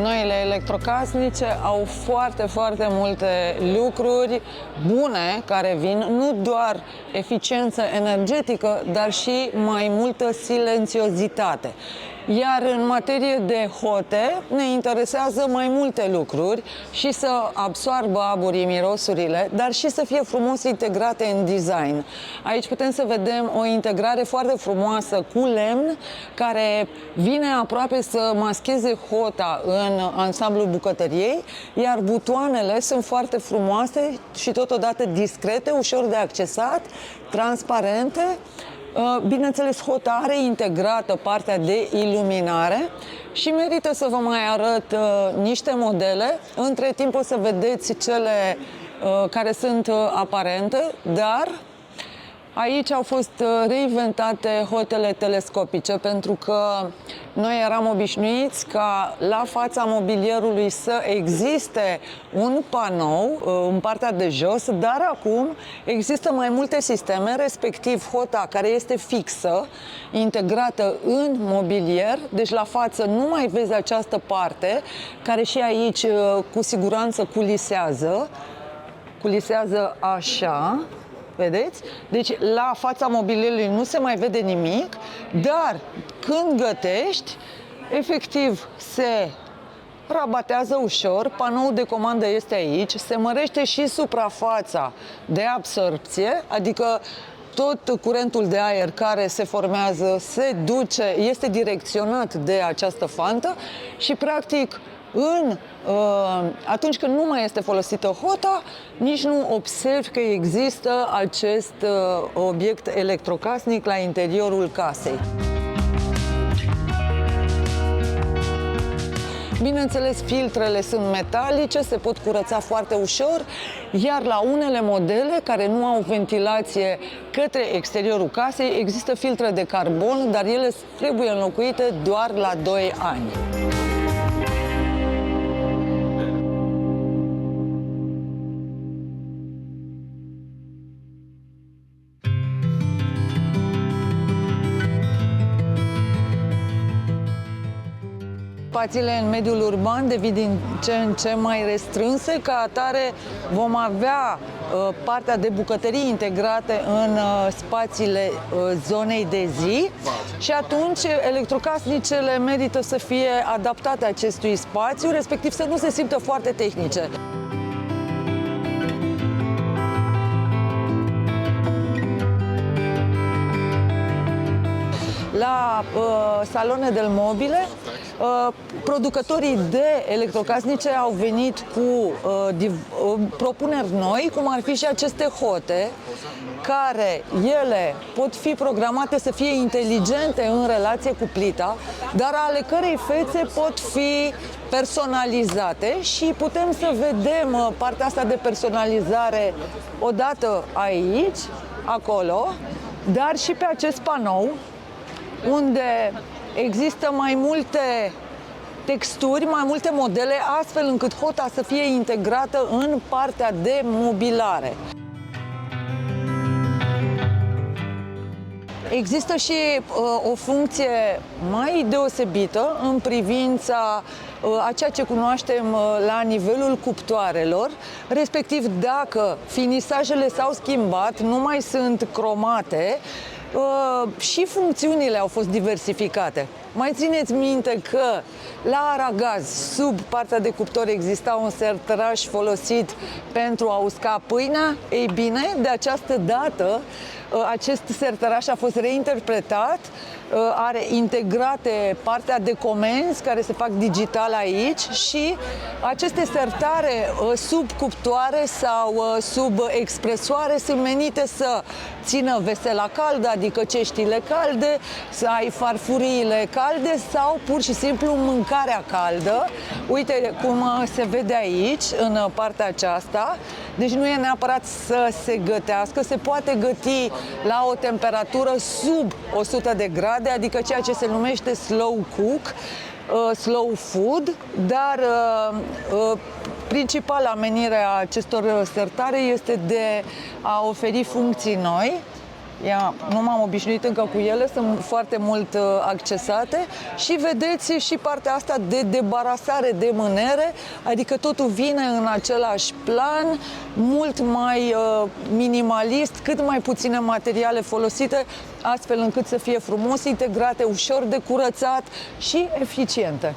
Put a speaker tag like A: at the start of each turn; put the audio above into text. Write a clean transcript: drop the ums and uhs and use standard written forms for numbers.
A: Noile electrocasnice au foarte multe lucruri bune care vin, nu doar eficiență energetică, dar și mai multă silențiozitate. Iar în materie de hote ne interesează mai multe lucruri și să absoarbă aburii mirosurile, dar și să fie frumos integrate în design. Aici putem să vedem o integrare foarte frumoasă cu lemn, care vine aproape să mascheze hota în ansamblul bucătăriei, iar butoanele sunt foarte frumoase și totodată discrete, ușor de accesat, transparente. Bineînțeles, hota are integrată partea de iluminare și merită să vă mai arăt niște modele. Între timp o să vedeți cele care sunt aparente, dar aici au fost reinventate hotele telescopice, pentru că noi eram obișnuiți ca la fața mobilierului să existe un panou în partea de jos, dar acum există mai multe sisteme, respectiv hota care este fixă, integrată în mobilier, deci la față nu mai vezi această parte, care și aici cu siguranță culisează așa. Vedeți? Deci la fața mobilierului nu se mai vede nimic, dar când gătești, efectiv se rabatează ușor, panoul de comandă este aici, se mărește și suprafața de absorpție, adică tot curentul de aer care se formează se duce, este direcționat de această fantă și practic atunci când nu mai este folosită hota, nici nu observi că există acest obiect electrocasnic la interiorul casei. Bineînțeles, filtrele sunt metalice, se pot curăța foarte ușor, iar la unele modele care nu au ventilație către exteriorul casei, există filtre de carbon, dar ele trebuie înlocuite doar la 2 ani. Spațiile în mediul urban devin din ce în ce mai restrânse, ca atare vom avea partea de bucătării integrate în spațiile zonei de zi și atunci electrocasnicele merită să fie adaptate acestui spațiu, respectiv să nu se simtă foarte tehnice. La Salone del Mobile, producătorii de electrocasnice au venit cu propuneri noi, cum ar fi și aceste hote, care ele pot fi programate să fie inteligente în relație cu plita, dar ale cărei fețe pot fi personalizate și putem să vedem partea asta de personalizare odată aici, acolo, dar și pe acest panou, unde există mai multe texturi, mai multe modele, astfel încât hota să fie integrată în partea de mobilare. Există și o funcție mai deosebită în privința a ceea ce cunoaștem la nivelul cuptoarelor, respectiv dacă finisajele s-au schimbat, nu mai sunt cromate, și funcțiunile au fost diversificate. Mai țineți minte că la aragaz, sub partea de cuptor, exista un sertăraș folosit pentru a usca pâinea? Ei bine, de această dată, acest sertăraș a fost reinterpretat, are integrate partea de comenzi care se fac digital aici și aceste sertare sub cuptoare sau sub expresoare sunt menite să țină vesela caldă, adică ceștile calde, să ai farfuriile calde sau pur și simplu mâncarea caldă. Uite cum se vede aici, în partea aceasta. Deci nu e neapărat să se gătească, se poate găti la o temperatură sub 100 de grade, adică ceea ce se numește slow cook, slow food, dar principala menire a acestor sertare este de a oferi funcții noi, Nu m-am obișnuit încă cu ele, sunt foarte mult accesate și vedeți și partea asta de debarasare de mânere, adică totul vine în același plan, mult mai minimalist, cât mai puține materiale folosite, astfel încât să fie frumos integrate, ușor de curățat și eficiente.